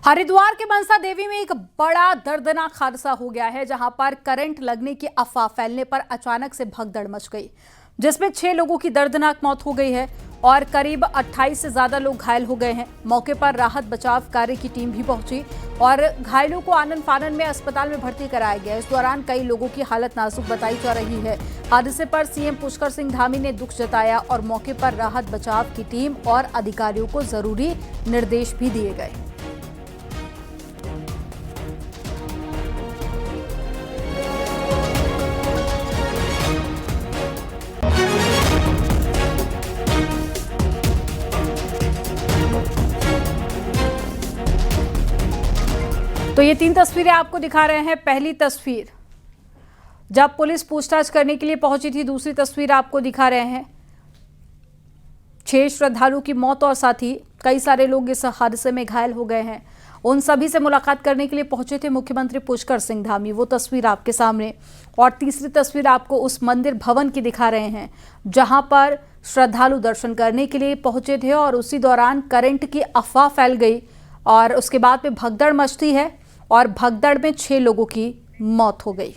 हरिद्वार के मनसा देवी में एक बड़ा दर्दनाक हादसा हो गया है, जहां पर करंट लगने की अफवाह फैलने पर अचानक से भगदड़ मच गई, जिसमें 6 लोगों की दर्दनाक मौत हो गई है और करीब 28 से ज्यादा लोग घायल हो गए हैं। मौके पर राहत बचाव कार्य की टीम भी पहुंची और घायलों को आनन फानन में अस्पताल में भर्ती कराया गया। इस दौरान कई लोगों की हालत नाजुक बताई जा रही है। हादसे पर सीएम पुष्कर सिंह धामी ने दुख जताया और मौके पर राहत बचाव की टीम और अधिकारियों को जरूरी निर्देश भी दिए गए। तो ये 3 तस्वीरें आपको दिखा रहे हैं। पहली तस्वीर जब पुलिस पूछताछ करने के लिए पहुंची थी। दूसरी तस्वीर आपको दिखा रहे हैं 6 श्रद्धालु की मौत और साथ ही कई सारे लोग इस हादसे में घायल हो गए हैं। उन सभी से मुलाकात करने के लिए पहुंचे थे मुख्यमंत्री पुष्कर सिंह धामी। वो तस्वीर आपके सामने। और तीसरी तस्वीर आपको उस मंदिर भवन की दिखा रहे हैं जहां पर श्रद्धालु दर्शन करने के लिए पहुंचे थे और उसी दौरान करंट की अफवाह फैल गई और उसके बाद में भगदड़ मचती है और भगदड़ में 6 लोगों की मौत हो गई।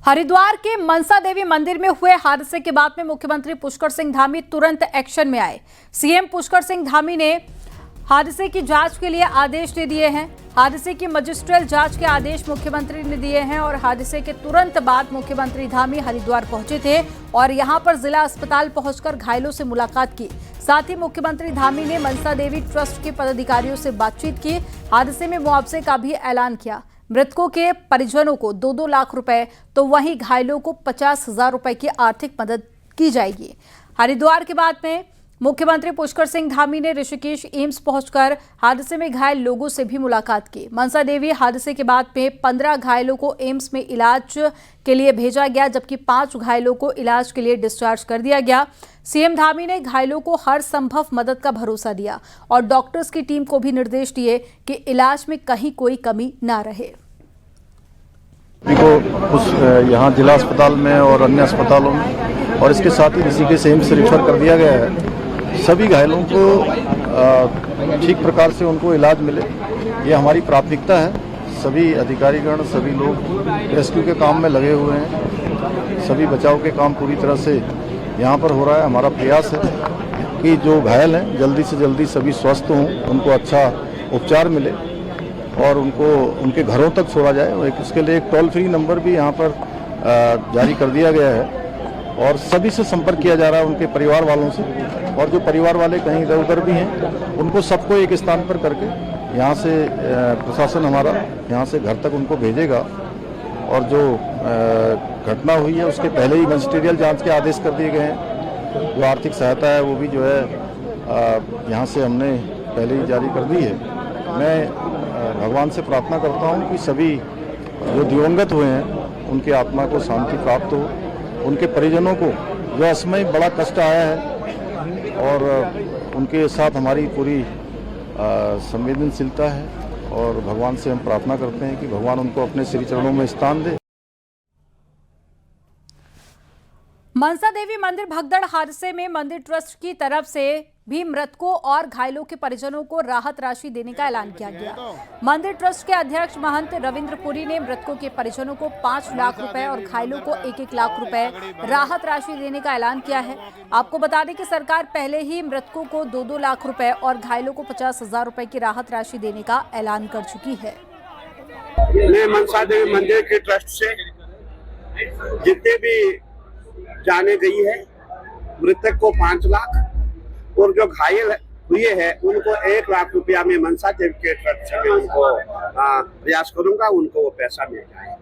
हरिद्वार के मनसा देवी मंदिर में हुए हादसे के बाद में मुख्यमंत्री पुष्कर सिंह धामी तुरंत एक्शन में आए। सीएम पुष्कर सिंह धामी ने हादसे की जांच के लिए आदेश दे दिए हैं। हादसे की मजिस्ट्रियल जांच के आदेश मुख्यमंत्री ने दिए हैं और हादसे के तुरंत बाद मुख्यमंत्री धामी हरिद्वार पहुंचे थे और यहां पर जिला अस्पताल पहुंचकर घायलों से मुलाकात की। साथ ही मुख्यमंत्री धामी ने मनसा देवी ट्रस्ट के पदाधिकारियों से बातचीत की। हादसे में मुआवजे का भी ऐलान किया। मृतकों के परिजनों को 2-2 लाख रुपए तो वहीं घायलों को 50,000 रुपए की आर्थिक मदद की जाएगी। हरिद्वार के बाद में मुख्यमंत्री पुष्कर सिंह धामी ने ऋषिकेश एम्स पहुंचकर हादसे में घायल लोगों से भी मुलाकात की। मनसा देवी हादसे के बाद में 15 घायलों को एम्स में इलाज के लिए भेजा गया, जबकि 5 घायलों को इलाज के लिए डिस्चार्ज कर दिया गया। सीएम धामी ने घायलों को हर संभव मदद का भरोसा दिया और डॉक्टर्स की टीम को भी निर्देश दिए कि इलाज में कहीं कोई कमी ना रहे। यहाँ जिला अस्पताल में और अन्य अस्पतालों में और इसके साथ ही ऋषिकेश एम्स से रेफर कर दिया गया है। सभी घायलों को ठीक प्रकार से उनको इलाज मिले, ये हमारी प्राथमिकता है। सभी अधिकारीगण, सभी लोग रेस्क्यू के काम में लगे हुए हैं। सभी बचाव के काम पूरी तरह से यहाँ पर हो रहा है। हमारा प्रयास है कि जो घायल हैं जल्दी से जल्दी सभी स्वस्थ हों, उनको अच्छा उपचार मिले और उनको उनके घरों तक छोड़ा जाए। और इसके लिए एक टोल फ्री नंबर भी यहाँ पर जारी कर दिया गया है और सभी से संपर्क किया जा रहा है, उनके परिवार वालों से। और जो परिवार वाले कहीं इधर उधर भी हैं, उनको सबको एक स्थान पर करके यहाँ से प्रशासन हमारा यहाँ से घर तक उनको भेजेगा। और जो घटना हुई है उसके पहले ही मजिस्ट्रियल जांच के आदेश कर दिए गए हैं। जो आर्थिक सहायता है वो भी जो है यहाँ से हमने पहले ही जारी कर दी है। मैं भगवान से प्रार्थना करता हूँ कि सभी जो दिवंगत हुए हैं उनकी आत्मा को शांति प्राप्त हो, उनके परिजनों को जो असमय बड़ा कष्ट आया है और उनके साथ हमारी पूरी संवेदनशीलता है और भगवान से हम प्रार्थना करते हैं कि भगवान उनको अपने श्री चरणों में स्थान दे। मनसा देवी मंदिर भगदड़ हादसे में मंदिर ट्रस्ट की तरफ से भी मृतकों और घायलों के परिजनों को राहत राशि देने का ऐलान किया गया। मंदिर ट्रस्ट के अध्यक्ष महंत रविंद्र पुरी ने मृतकों के परिजनों को 5 लाख रुपए और घायलों को 1-1 लाख रुपए राहत राशि देने का ऐलान किया है। आपको बता दें कि सरकार पहले ही मृतकों को 2-2 लाख रुपए और घायलों को 50,000 रुपए की राहत राशि देने का ऐलान कर चुकी है। मैं मनसा देवी मंदिर के ट्रस्ट से जितने भी जाने गई है मृतक को 5 लाख और जो घायल हुए हैं उनको 1 लाख रुपया में मनसा देवी के ट्रस्ट से मैं उनको प्रयास करूंगा, उनको वो पैसा मिल जाए।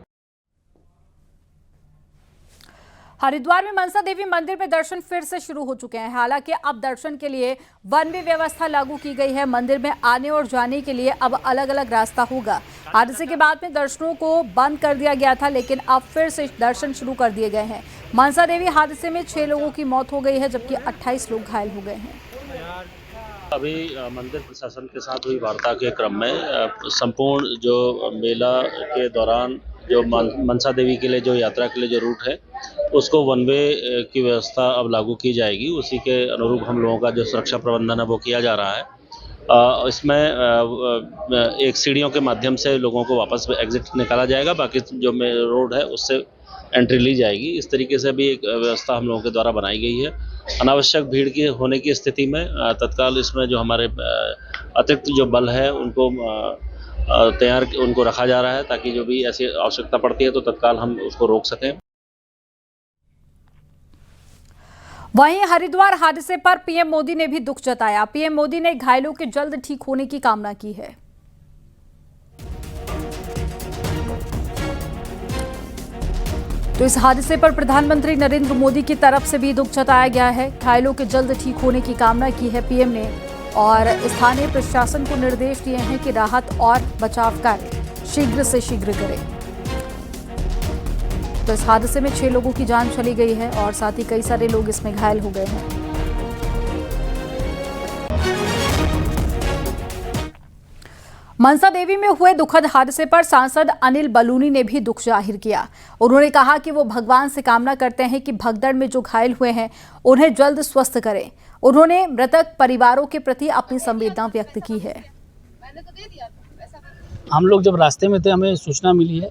हरिद्वार में मनसा देवी मंदिर में दर्शन फिर से शुरू हो चुके हैं। हालांकि अब दर्शन के लिए वन वे व्यवस्था लागू की गई है। मंदिर में आने और जाने के लिए अब अलग अलग रास्ता होगा। हादसे के बाद में दर्शनों को बंद कर दिया गया था, लेकिन अब फिर से दर्शन शुरू कर दिए गए हैं। मनसा देवी हादसे में 6 लोगों की मौत हो गई है, जबकि 28 लोग घायल हो गए हैं। अभी मंदिर प्रशासन के साथ हुई वार्ता के क्रम में संपूर्ण जो मेला के दौरान जो मनसा देवी के लिए जो यात्रा के लिए जो रूट है उसको वन वे की व्यवस्था अब लागू की जाएगी। उसी के अनुरूप हम लोगों का जो सुरक्षा प्रबंधन है वो किया जा रहा है। इसमें एक सीढ़ियों के माध्यम से लोगों को वापस एग्जिट निकाला जाएगा, बाकी जो रोड है उससे एंट्री ली जाएगी। इस तरीके से भी एक व्यवस्था हम लोगों के द्वारा बनाई गई है। अनावश्यक भीड़ की होने की स्थिति में तत्काल इसमें जो हमारे अतिरिक्त जो बल है उनको उनको रखा जा रहा है, ताकि जो भी ऐसी आवश्यकता पड़ती है तो तत्काल हम उसको रोक सकें। वहीं हरिद्वार हादसे पर पीएम मोदी ने भी दुख जताया। पीएम मोदी ने घायलों के जल्द ठीक होने की कामना की है। तो इस हादसे पर प्रधानमंत्री नरेंद्र मोदी की तरफ से भी दुख जताया गया है। घायलों के जल्द ठीक होने की कामना की है पीएम ने और स्थानीय प्रशासन को निर्देश दिए हैं कि राहत और बचाव कार्य शीघ्र से शीघ्र करें। तो इस हादसे में 6 लोगों की जान चली गई है और साथ ही कई सारे लोग इसमें घायल हो गए हैं। मनसा देवी में हुए दुखद हादसे पर सांसद अनिल बलूनी ने भी दुख जाहिर किया। उन्होंने कहा कि वो भगवान से कामना करते हैं कि भगदड़ में जो घायल हुए हैं उन्हें जल्द स्वस्थ करें। उन्होंने मृतक परिवारों के प्रति अपनी संवेदना व्यक्त की है। हम लोग जब रास्ते में थे, हमें सूचना मिली है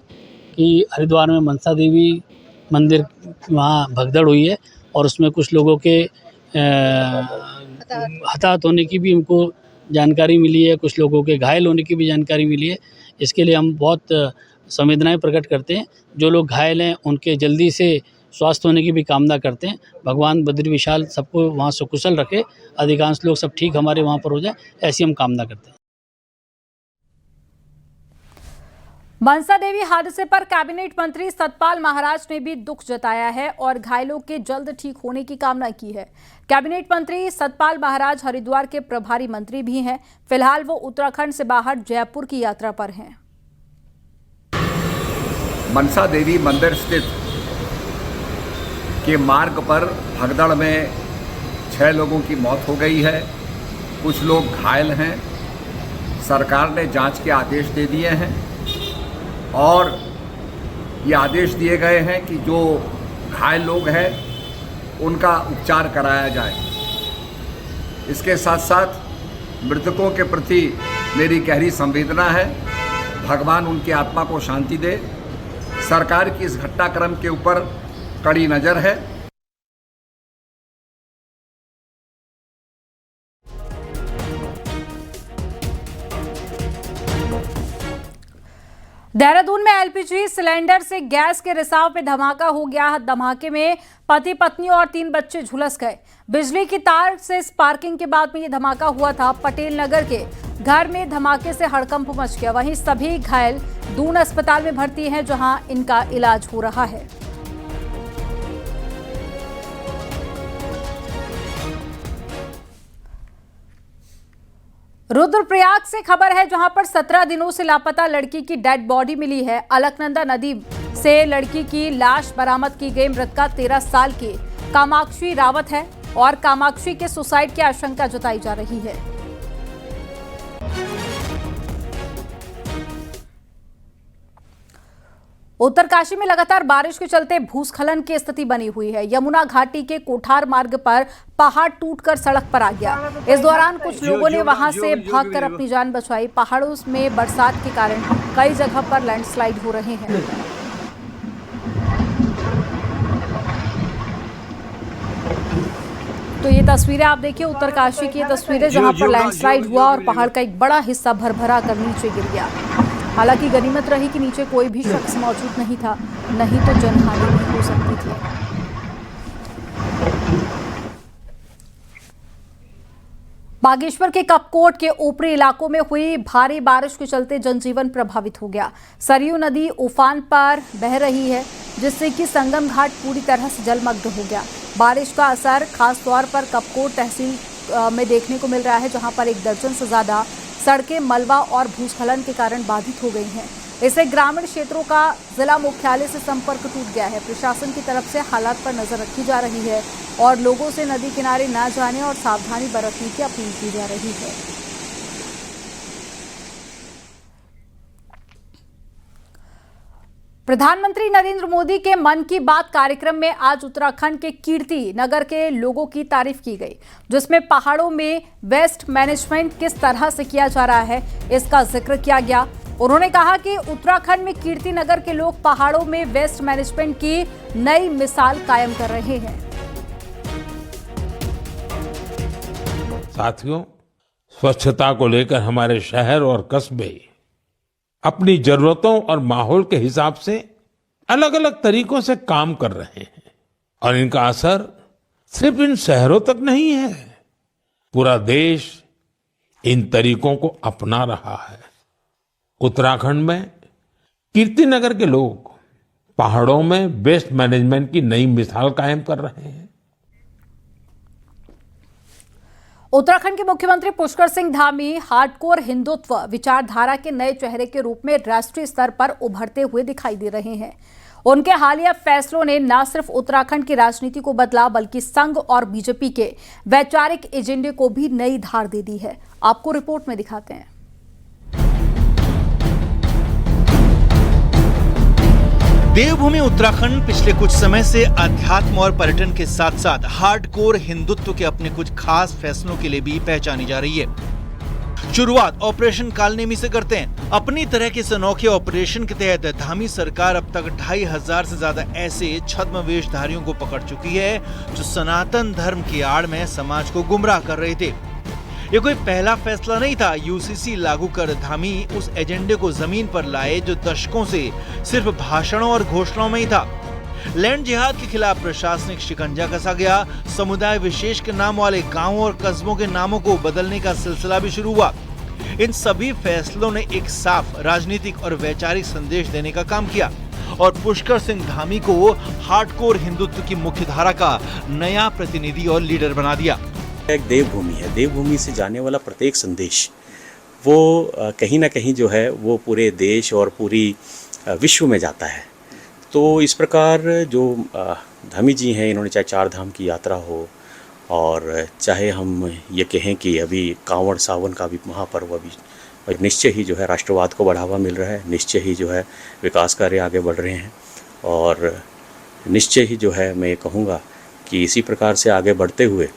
कि हरिद्वार में मनसा देवी मंदिर वहाँ भगदड़ हुई है और उसमें कुछ लोगों के हताहत होने की भी उनको जानकारी मिली है, कुछ लोगों के घायल होने की भी जानकारी मिली है। इसके लिए हम बहुत संवेदनाएं प्रकट करते हैं। जो लोग घायल हैं उनके जल्दी से स्वास्थ्य होने की भी कामना करते हैं। भगवान बद्री विशाल सबको वहाँ सकुशल रखे, अधिकांश लोग सब ठीक हमारे वहाँ पर हो जाए, ऐसी हम कामना करते हैं। मनसा देवी हादसे पर कैबिनेट मंत्री सतपाल महाराज ने भी दुख जताया है और घायलों के जल्द ठीक होने की कामना की है। कैबिनेट मंत्री सतपाल महाराज हरिद्वार के प्रभारी मंत्री भी हैं। फिलहाल वो उत्तराखंड से बाहर जयपुर की यात्रा पर हैं। मनसा देवी मंदिर स्थित के मार्ग पर भगदड़ में 6 लोगों की मौत हो गई है, कुछ लोग घायल हैं। सरकार ने जांच के आदेश दे दिए हैं और ये आदेश दिए गए हैं कि जो घायल लोग हैं उनका उपचार कराया जाए। इसके साथ साथ मृतकों के प्रति मेरी गहरी संवेदना है। भगवान उनकी आत्मा को शांति दे। सरकार की इस घटनाक्रम के ऊपर कड़ी नज़र है। देहरादून में एलपीजी सिलेंडर से गैस के रिसाव में धमाका हो गया। धमाके में पति पत्नी और 3 बच्चे झुलस गए। बिजली की तार से स्पार्किंग के बाद में ये धमाका हुआ था। पटेल नगर के घर में धमाके से हड़कंप मच गया। वहीं सभी घायल दून अस्पताल में भर्ती हैं, जहां इनका इलाज हो रहा है। रुद्रप्रयाग से खबर है, जहां पर 17 दिनों से लापता लड़की की डेड बॉडी मिली है। अलकनंदा नदी से लड़की की लाश बरामद की गई। मृतका 13 साल की कामाक्षी रावत है और कामाक्षी के सुसाइड की आशंका जताई जा रही है। उत्तरकाशी में लगातार बारिश के चलते भूस्खलन की स्थिति बनी हुई है। यमुना घाटी के कोठार मार्ग पर पहाड़ टूटकर सड़क पर आ गया। इस दौरान कुछ लोगों ने वहां से भागकर अपनी जान बचाई। पहाड़ों में बरसात के कारण कई जगह पर लैंडस्लाइड हो रहे हैं। तो ये तस्वीरें आप देखिए, उत्तरकाशी की तस्वीरें जहां पर लैंडस्लाइड हुआ और पहाड़ का एक बड़ा हिस्सा भरभरा कर नीचे गिर गया। हालांकि गनीमत रही कि नीचे कोई भी शख्स मौजूद नहीं था, नहीं तो जनहानि भी हो सकती थी। बागेश्वर के कपकोट के ऊपरी इलाकों में हुई भारी बारिश के चलते जनजीवन प्रभावित हो गया। सरयू नदी उफान पर बह रही है, जिससे कि संगम घाट पूरी तरह से जलमग्न हो गया। बारिश का असर खास तौर पर कपकोट तहसील में देखने को मिल रहा है, जहां पर 1 दर्जन से ज्यादा सड़कें मलबा और भूस्खलन के कारण बाधित हो गई हैं। इससे ग्रामीण क्षेत्रों का जिला मुख्यालय से संपर्क टूट गया है। प्रशासन की तरफ से हालात पर नजर रखी जा रही है और लोगों से नदी किनारे न जाने और सावधानी बरतने की अपील की जा रही है। प्रधानमंत्री नरेंद्र मोदी के मन की बात कार्यक्रम में आज उत्तराखंड के कीर्ति नगर के लोगों की तारीफ की गई, जिसमें पहाड़ों में वेस्ट मैनेजमेंट किस तरह से किया जा रहा है इसका जिक्र किया गया। उन्होंने कहा कि उत्तराखंड में कीर्ति नगर के लोग पहाड़ों में वेस्ट मैनेजमेंट की नई मिसाल कायम कर रहे हैं। साथियों, स्वच्छता को लेकर हमारे शहर और कस्बे अपनी जरूरतों और माहौल के हिसाब से अलग अलग तरीकों से काम कर रहे हैं और इनका असर सिर्फ इन शहरों तक नहीं है, पूरा देश इन तरीकों को अपना रहा है। उत्तराखंड में कीर्तिनगर के लोग पहाड़ों में वेस्ट मैनेजमेंट की नई मिसाल कायम कर रहे हैं। उत्तराखंड के मुख्यमंत्री पुष्कर सिंह धामी हार्डकोर हिंदुत्व विचारधारा के नए चेहरे के रूप में राष्ट्रीय स्तर पर उभरते हुए दिखाई दे रहे हैं। उनके हालिया फैसलों ने न सिर्फ उत्तराखंड की राजनीति को बदला, बल्कि संघ और बीजेपी के वैचारिक एजेंडे को भी नई धार दे दी है। आपको रिपोर्ट में दिखाते हैं। देवभूमि उत्तराखंड पिछले कुछ समय से अध्यात्म और पर्यटन के साथ साथ हार्डकोर हिंदुत्व के अपने कुछ खास फैसलों के लिए भी पहचानी जा रही है। शुरुआत ऑपरेशन कालनेमी से करते हैं। अपनी तरह के इस अनोखे ऑपरेशन के तहत धामी सरकार अब तक 2500 से ज्यादा ऐसे छद्म वेशधारियों को पकड़ चुकी है जो सनातन धर्म की आड़ में समाज को गुमराह कर रहे थे। ये कोई पहला फैसला नहीं था। यूसीसी लागू कर धामी उस एजेंडे को जमीन पर लाए जो दशकों से सिर्फ भाषणों और घोषणाओं में ही था। लैंड जिहाद के खिलाफ प्रशासनिक शिकंजा कसा गया। समुदाय विशेष के नाम वाले गांवों और कस्बों के नामों को बदलने का सिलसिला भी शुरू हुआ। इन सभी फैसलों ने एक साफ राजनीतिक और वैचारिक संदेश देने का काम किया और पुष्कर सिंह धामी को हार्डकोर हिंदुत्व की मुख्यधारा का नया प्रतिनिधि और लीडर बना दिया। एक देवभूमि है, देवभूमि से जाने वाला प्रत्येक संदेश वो कहीं ना कहीं जो है वो पूरे देश और पूरी विश्व में जाता है। तो इस प्रकार जो धामी जी हैं, इन्होंने चाहे 4 धाम की यात्रा हो और चाहे हम ये कहें कि अभी कांवड़ सावन का भी महापर्व अभी निश्चय ही जो है राष्ट्रवाद को बढ़ावा मिल रहा है, निश्चय ही जो है विकास कार्य आगे बढ़ रहे हैं और निश्चय ही जो है मैं कहूँगा कि इसी प्रकार से आगे बढ़ते हुए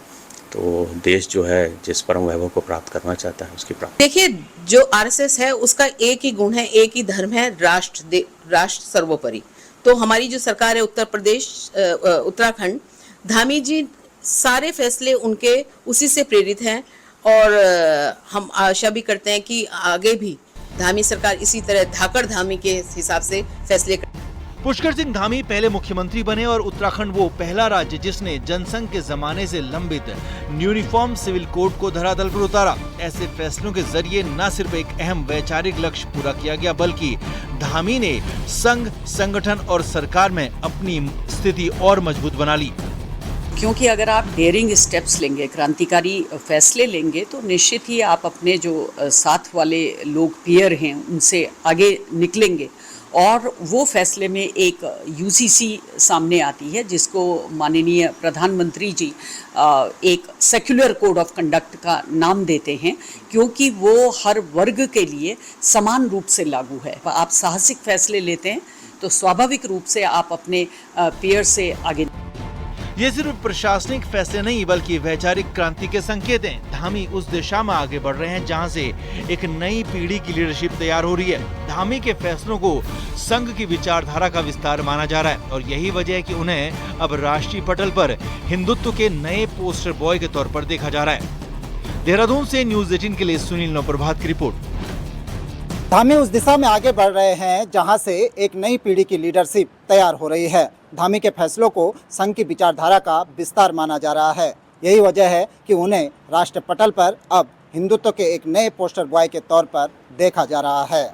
तो देश जो है जिस परम वैभव को प्राप्त करना चाहता है उसकी प्राप्ति। देखिए, जो आरएसएस है उसका एक ही गुण है, एक ही धर्म है, राष्ट्र सर्वोपरि। तो हमारी जो सरकार है उत्तर प्रदेश उत्तराखंड, धामी जी सारे फैसले उनके उसी से प्रेरित हैं और हम आशा भी करते हैं कि आगे भी धामी सरकार इसी तरह धाकड़ धामी के हिसाब से फैसले कर। पुष्कर सिंह धामी पहले मुख्यमंत्री बने और उत्तराखंड वो पहला राज्य जिसने जनसंघ के जमाने से लंबित यूनिफॉर्म सिविल कोड को धरातल पर उतारा। ऐसे फैसलों के जरिए न सिर्फ एक अहम वैचारिक लक्ष्य पूरा किया गया, बल्कि धामी ने संघ, संगठन और सरकार में अपनी स्थिति और मजबूत बना ली। क्योंकि अगर आप डेयरिंग स्टेप्स लेंगे, क्रांतिकारी फैसले लेंगे, तो निश्चित ही आप अपने जो साथ वाले लोग पीयर हैं उनसे आगे निकलेंगे और वो फैसले में एक यूसीसी सामने आती है जिसको माननीय प्रधानमंत्री जी एक सेक्युलर कोड ऑफ कंडक्ट का नाम देते हैं, क्योंकि वो हर वर्ग के लिए समान रूप से लागू है। आप साहसिक फैसले लेते हैं तो स्वाभाविक रूप से आप अपने पीयर से आगे। ये सिर्फ प्रशासनिक फैसले नहीं बल्कि वैचारिक क्रांति के संकेत हैं। धामी उस दिशा में आगे बढ़ रहे हैं जहां से एक नई पीढ़ी की लीडरशिप तैयार हो रही है। धामी के फैसलों को संघ की विचारधारा का विस्तार माना जा रहा है और यही वजह है कि उन्हें अब राष्ट्रीय पटल पर हिंदुत्व के नए पोस्टर बॉय के तौर पर देखा जा रहा है। देहरादून से न्यूज़ 18 के लिए सुनील नवप्रभात की रिपोर्ट। धामी उस दिशा में आगे बढ़ रहे हैं जहां से एक नई पीढ़ी की लीडरशिप तैयार हो रही है। धामी के फैसलों को संघ की विचारधारा का विस्तार माना जा रहा है। यही वजह है कि उन्हें राष्ट्र पटल पर अब हिंदुत्व के एक नए पोस्टर बॉय के तौर पर देखा जा रहा है।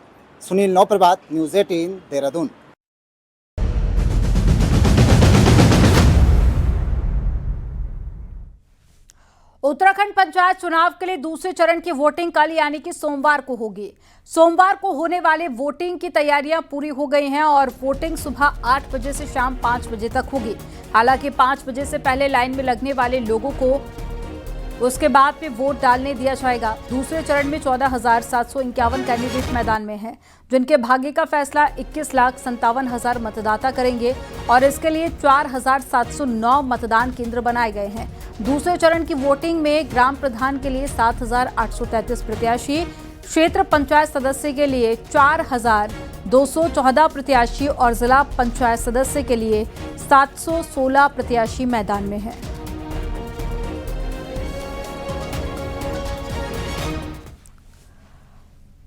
सुनील नवप्रभात, न्यूज़ 18 देहरादून। उत्तराखंड पंचायत चुनाव के लिए दूसरे चरण की वोटिंग कल यानी कि सोमवार को होगी। सोमवार को होने वाले वोटिंग की तैयारियां पूरी हो गई हैं और वोटिंग सुबह 8 बजे से शाम 5 बजे तक होगी। हालांकि 5 बजे से पहले लाइन में लगने वाले लोगों को उसके बाद में वोट डालने दिया जाएगा। दूसरे चरण में 14,751 कैंडिडेट मैदान में हैं, जिनके भाग्य का फैसला 21,57,000 मतदाता करेंगे और इसके लिए 4,709 मतदान केंद्र बनाए गए हैं। दूसरे चरण की वोटिंग में ग्राम प्रधान के लिए 7,833 प्रत्याशी, क्षेत्र पंचायत सदस्य के लिए 4,214 प्रत्याशी और जिला पंचायत सदस्य के लिए 716 प्रत्याशी मैदान में हैं।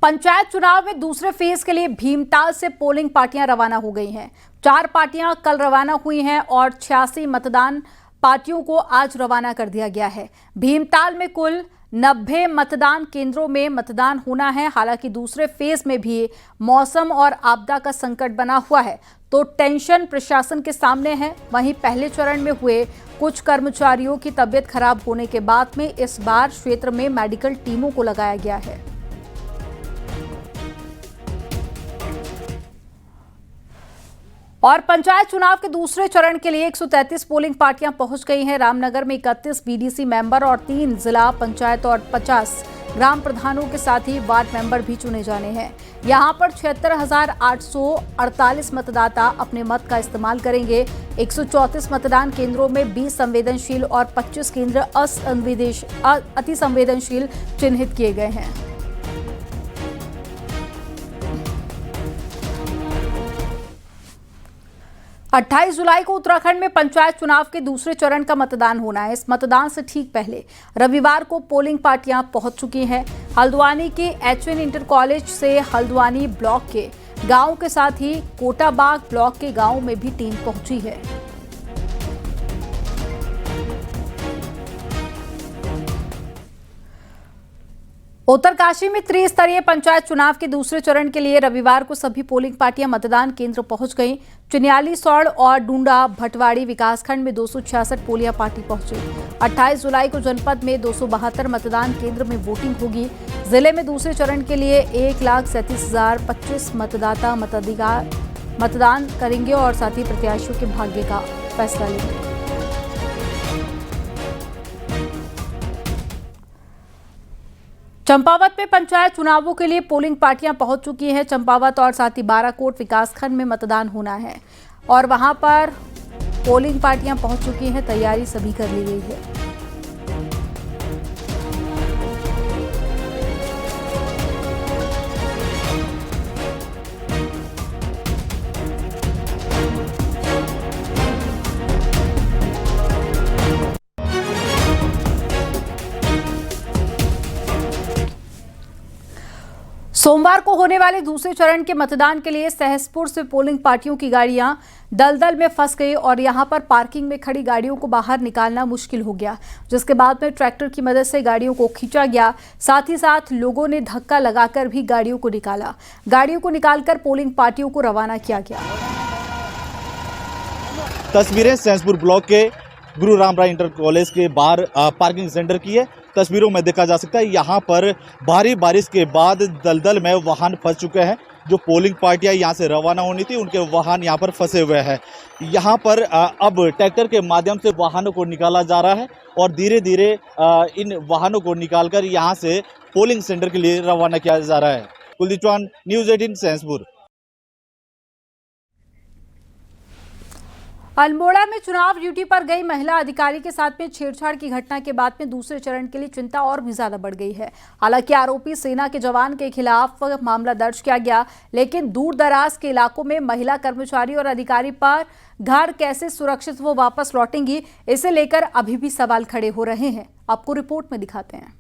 पंचायत चुनाव में दूसरे फेज के लिए भीमताल से पोलिंग पार्टियां रवाना हो गई हैं। 4 पार्टियां कल रवाना हुई हैं और 86 मतदान पार्टियों को आज रवाना कर दिया गया है। भीमताल में कुल 90 मतदान केंद्रों में मतदान होना है। हालांकि दूसरे फेज में भी मौसम और आपदा का संकट बना हुआ है, तो टेंशन प्रशासन के सामने है। वहीं पहले चरण में हुए कुछ कर्मचारियों की तबीयत खराब होने के बाद में इस बार क्षेत्र में मेडिकल टीमों को लगाया गया है। और पंचायत चुनाव के दूसरे चरण के लिए 133 पोलिंग पार्टियां पहुंच गई हैं। रामनगर में 31 बीडीसी मेंबर और 3 जिला पंचायत और 50 ग्राम प्रधानों के साथ ही वार्ड मेंबर भी चुने जाने हैं। यहां पर 76,848 मतदाता अपने मत का इस्तेमाल करेंगे। 134 मतदान केंद्रों में 20 संवेदनशील और 25 केंद्र अति संवेदनशील चिन्हित किए गए हैं। अट्ठाईस जुलाई को उत्तराखंड में पंचायत चुनाव के दूसरे चरण का मतदान होना है। इस मतदान से ठीक पहले रविवार को पोलिंग पार्टियां पहुंच चुकी हैं। हल्द्वानी के एचएन इंटर कॉलेज से हल्द्वानी ब्लॉक के गांव के साथ ही कोटाबाग ब्लॉक के गांव में भी टीम पहुंची है। उत्तरकाशी में त्रिस्तरीय पंचायत चुनाव के दूसरे चरण के लिए रविवार को सभी पोलिंग पार्टियां मतदान केंद्र पहुंच गईं। चिन्याली, सौड़ और डूंडा भटवाड़ी विकासखंड में 266 पोलिंग पार्टी पहुंची। 28 जुलाई को जनपद में 272 मतदान केंद्र में वोटिंग होगी। जिले में दूसरे चरण के लिए 1,37,025 मतदाता मतदान करेंगे और साथ ही प्रत्याशियों के भाग्य का फैसला लेंगे। चंपावत में पंचायत चुनावों के लिए पोलिंग पार्टियां पहुंच चुकी हैं। चंपावत और साथ ही बाराकोट विकासखंड में मतदान होना है और वहां पर पोलिंग पार्टियां पहुंच चुकी हैं। तैयारी सभी कर ली गई है। सोमवार को होने वाले दूसरे चरण के मतदान के लिए सहसपुर से पोलिंग पार्टियों की गाड़ियां दलदल में फंस गई और यहां पर पार्किंग में खड़ी गाड़ियों को बाहर निकालना मुश्किल हो गया, जिसके बाद में ट्रैक्टर की मदद से गाड़ियों को खींचा गया। साथ ही साथ लोगों ने धक्का लगाकर भी गाड़ियों को निकाला। गाड़ियों को निकालकर पोलिंग पार्टियों को रवाना किया गया। तस्वीरें सहसपुर ब्लॉक के गुरु राम राय इंटर कॉलेज के बाहर पार्किंग सेंटर की है। तस्वीरों में देखा जा सकता है यहाँ पर भारी बारिश के बाद दलदल में वाहन फंस चुके हैं। जो पोलिंग पार्टियां यहाँ से रवाना होनी थी उनके वाहन यहाँ पर फंसे हुए हैं। यहाँ पर अब ट्रैक्टर के माध्यम से वाहनों को निकाला जा रहा है और धीरे धीरे इन वाहनों को निकालकर यहाँ से पोलिंग सेंटर के लिए रवाना किया जा रहा है। कुलदीप चौहान, न्यूज़ 18 सहसपुर। अल्मोड़ा में चुनाव ड्यूटी पर गई महिला अधिकारी के साथ में छेड़छाड़ की घटना के बाद में दूसरे चरण के लिए चिंता और भी ज्यादा बढ़ गई है। हालांकि आरोपी सेना के जवान के खिलाफ मामला दर्ज किया गया, लेकिन दूर दराज के इलाकों में महिला कर्मचारी और अधिकारी पर घर कैसे सुरक्षित वो वापस लौटेंगी, इसे लेकर अभी भी सवाल खड़े हो रहे हैं। आपको रिपोर्ट में दिखाते हैं।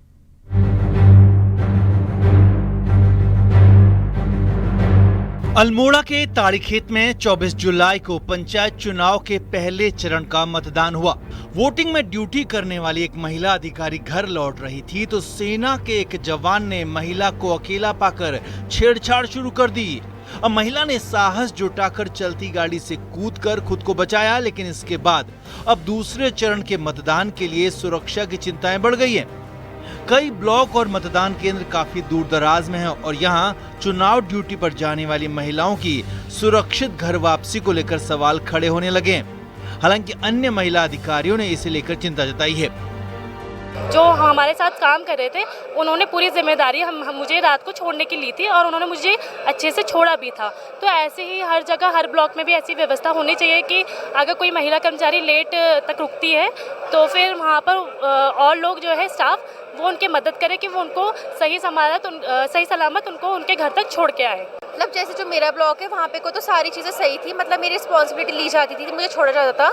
अल्मोड़ा के ताड़ीखेत में 24 जुलाई को पंचायत चुनाव के पहले चरण का मतदान हुआ। वोटिंग में ड्यूटी करने वाली एक महिला अधिकारी घर लौट रही थी तो सेना के एक जवान ने महिला को अकेला पाकर छेड़छाड़ शुरू कर दी। अब महिला ने साहस जुटाकर चलती गाड़ी से कूदकर खुद को बचाया, लेकिन इसके बाद अब दूसरे चरण के मतदान के लिए सुरक्षा की चिंताएं बढ़ गई हैं। कई ब्लॉक और मतदान केंद्र काफी दूर दराज में हैं और यहाँ चुनाव ड्यूटी पर जाने वाली महिलाओं की सुरक्षित घर वापसी को लेकर सवाल खड़े होने लगे हैं। हालांकि अन्य महिला अधिकारियों ने इसे लेकर चिंता जताई है। जो हमारे साथ काम कर रहे थे उन्होंने पूरी जिम्मेदारी मुझे रात को छोड़ने की ली थी और उन्होंने मुझे अच्छे से छोड़ा भी था। तो ऐसे ही हर जगह हर ब्लॉक में भी ऐसी व्यवस्था होनी चाहिए कि अगर कोई महिला कर्मचारी लेट तक रुकती है तो फिर वहाँ पर और लोग जो है स्टाफ वो उनकी मदद करे कि वो उनको सही सलामत उनको उनके घर तक छोड़ के आए। मतलब जैसे जो मेरा ब्लॉक है वहाँ पे को तो सारी चीज़ें सही थी, मतलब मेरी रिस्पॉन्सिबिलिटी ली जाती थी, मुझे छोड़ा जाता था।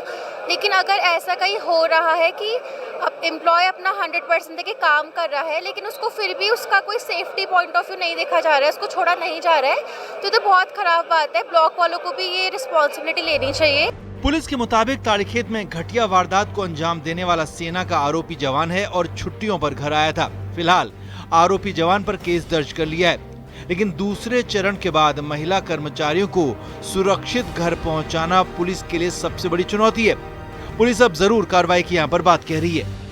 लेकिन अगर ऐसा कहीं हो रहा है कि अब एम्प्लॉय अपना 100% देके काम कर रहा है लेकिन उसको फिर भी उसका कोई सेफ्टी पॉइंट ऑफ व्यू नहीं देखा जा रहा है, उसको छोड़ा नहीं जा रहा है, तो बहुत ख़राब बात है। ब्लॉक वालों को भी ये रिस्पॉन्सिबिलिटी लेनी चाहिए। पुलिस के मुताबिक ताड़ीखेत में घटिया वारदात को अंजाम देने वाला सेना का आरोपी जवान है और छुट्टियों पर घर आया था। फिलहाल आरोपी जवान पर केस दर्ज कर लिया है, लेकिन दूसरे चरण के बाद महिला कर्मचारियों को सुरक्षित घर पहुंचाना पुलिस के लिए सबसे बड़ी चुनौती है। पुलिस अब जरूर कार्रवाई की यहाँ पर बात कह रही है।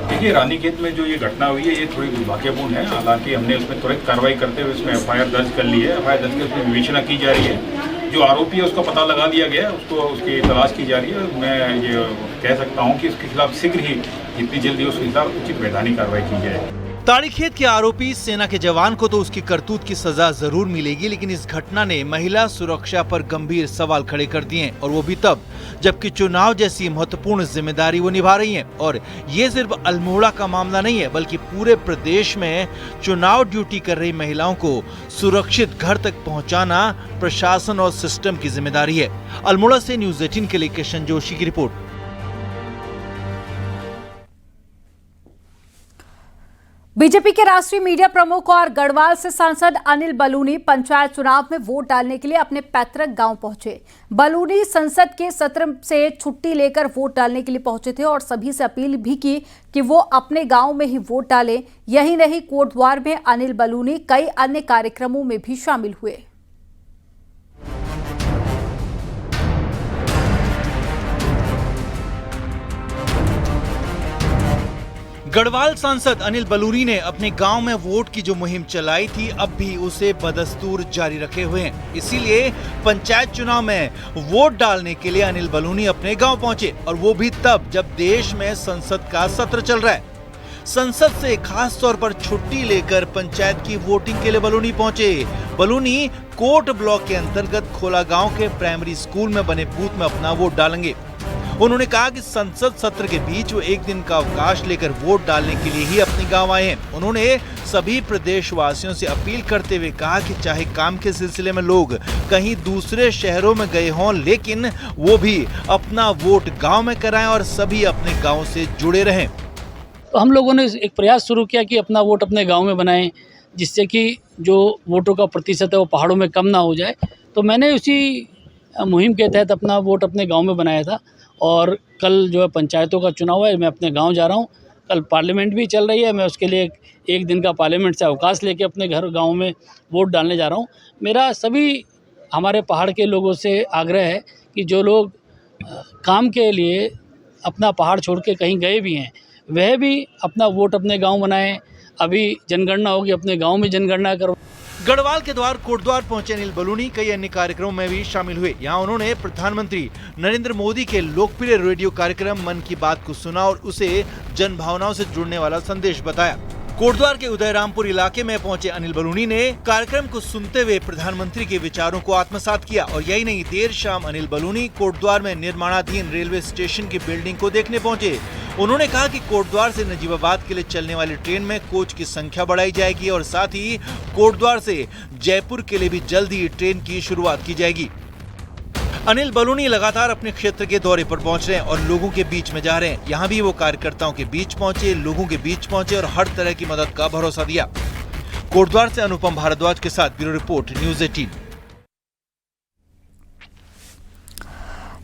देखिए, रानीखेत में जो ये घटना हुई है ये थोड़ी दुर्भाग्यपूर्ण है। हालांकि हमने उसमें तुरंत कार्रवाई करते हुए उसमें एफआईआर दर्ज कर ली है। एफआईआर दर्ज कर उसमें विवेचना की जा रही है। जो आरोपी है उसका पता लगा लिया गया है, उसकी तलाश की जा रही है। मैं ये कह सकता हूँ कि उसके खिलाफ शीघ्र ही जितनी जल्दी उसके खिलाफ उचित वैधानिक कार्रवाई की जाए। ताड़ीखेत के आरोपी सेना के जवान को तो उसकी करतूत की सजा जरूर मिलेगी, लेकिन इस घटना ने महिला सुरक्षा पर गंभीर सवाल खड़े कर दिए हैं, और वो भी तब जबकि चुनाव जैसी महत्वपूर्ण जिम्मेदारी वो निभा रही हैं। और ये सिर्फ अल्मोड़ा का मामला नहीं है, बल्कि पूरे प्रदेश में चुनाव ड्यूटी कर रही महिलाओं को सुरक्षित घर तक पहुँचाना प्रशासन और सिस्टम की जिम्मेदारी है। अल्मोड़ा से न्यूज़ 18 के लिए किशन जोशी की रिपोर्ट। बीजेपी के राष्ट्रीय मीडिया प्रमुख और गढ़वाल से सांसद अनिल बलूनी पंचायत चुनाव में वोट डालने के लिए अपने पैतृक गांव पहुंचे। बलूनी संसद के सत्र से छुट्टी लेकर वोट डालने के लिए पहुंचे थे और सभी से अपील भी की कि वो अपने गांव में ही वोट डालें। यही नहीं, कोटद्वार में अनिल बलूनी कई अन्य कार्यक्रमों में भी शामिल हुए। गढ़वाल सांसद अनिल बलूनी ने अपने गांव में वोट की जो मुहिम चलाई थी अब भी उसे बदस्तूर जारी रखे हुए हैं। इसीलिए पंचायत चुनाव में वोट डालने के लिए अनिल बलूनी अपने गांव पहुंचे, और वो भी तब जब देश में संसद का सत्र चल रहा है। संसद से खास तौर पर छुट्टी लेकर पंचायत की वोटिंग के लिए बलूनी पहुंचे। बलूनी कोट ब्लॉक के अंतर्गत खोला गाँव के प्राइमरी स्कूल में बने बूथ में अपना वोट डालेंगे। उन्होंने कहा कि संसद सत्र के बीच वो एक दिन का अवकाश लेकर वोट डालने के लिए ही अपने गांव आए हैं। उन्होंने सभी प्रदेशवासियों से अपील करते हुए कहा कि चाहे काम के सिलसिले में लोग कहीं दूसरे शहरों में गए हों, लेकिन वो भी अपना वोट गांव में कराएं और सभी अपने गांव से जुड़े रहें। तो हम लोगों ने एक प्रयास शुरू किया कि अपना वोट अपने गाँव में बनाएं, जिससे कि जो वोटों का प्रतिशत है वो पहाड़ों में कम ना हो जाए। तो मैंने उसी मुहिम के तहत अपना वोट अपने गाँव में बनाया था। और कल जो है पंचायतों का चुनाव है, मैं अपने गांव जा रहा हूं। कल पार्लियामेंट भी चल रही है, मैं उसके लिए एक दिन का पार्लियामेंट से अवकाश लेके अपने गांव में वोट डालने जा रहा हूं। मेरा सभी हमारे पहाड़ के लोगों से आग्रह है कि जो लोग काम के लिए अपना पहाड़ छोड़ के कहीं गए भी हैं, वह भी अपना वोट अपने गाँव बनाएँ। अभी जनगणना होगी, अपने गाँव में जनगणना करो। गढ़वाल के द्वार कोटद्वार पहुंचे अनिल बलूनी कई अन्य कार्यक्रमों में भी शामिल हुए। यहाँ उन्होंने प्रधानमंत्री नरेंद्र मोदी के लोकप्रिय रेडियो कार्यक्रम मन की बात को सुना और उसे जन भावनाओं से जुड़ने वाला संदेश बताया। कोटद्वार के उदयरामपुर इलाके में पहुंचे अनिल बलूनी ने कार्यक्रम को सुनते हुए प्रधानमंत्री के विचारों को आत्मसात किया। और यही नहीं, देर शाम अनिल बलूनी कोटद्वार में निर्माणाधीन रेलवे स्टेशन की बिल्डिंग को देखने पहुंचे। उन्होंने कहा कि कोटद्वार से नजीबाबाद के लिए चलने वाली ट्रेन में कोच की संख्या बढ़ाई जाएगी और साथ ही कोटद्वार से जयपुर के लिए भी जल्द ही ट्रेन की शुरुआत की जाएगी। अनिल बलूनी लगातार अपने क्षेत्र के दौरे पर पहुंच रहे हैं और लोगों के बीच में जा रहे हैं। यहाँ भी वो कार्यकर्ताओं के बीच पहुंचे, लोगों के बीच पहुंचे और हर तरह की मदद का भरोसा दिया। कोटद्वार से अनुपम भारद्वाज के साथ ब्यूरो रिपोर्ट, न्यूज़ 18।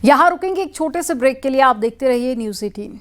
यहाँ रुकेंगे एक छोटे से ब्रेक के लिए, आप देखते रहिए न्यूज़ 18।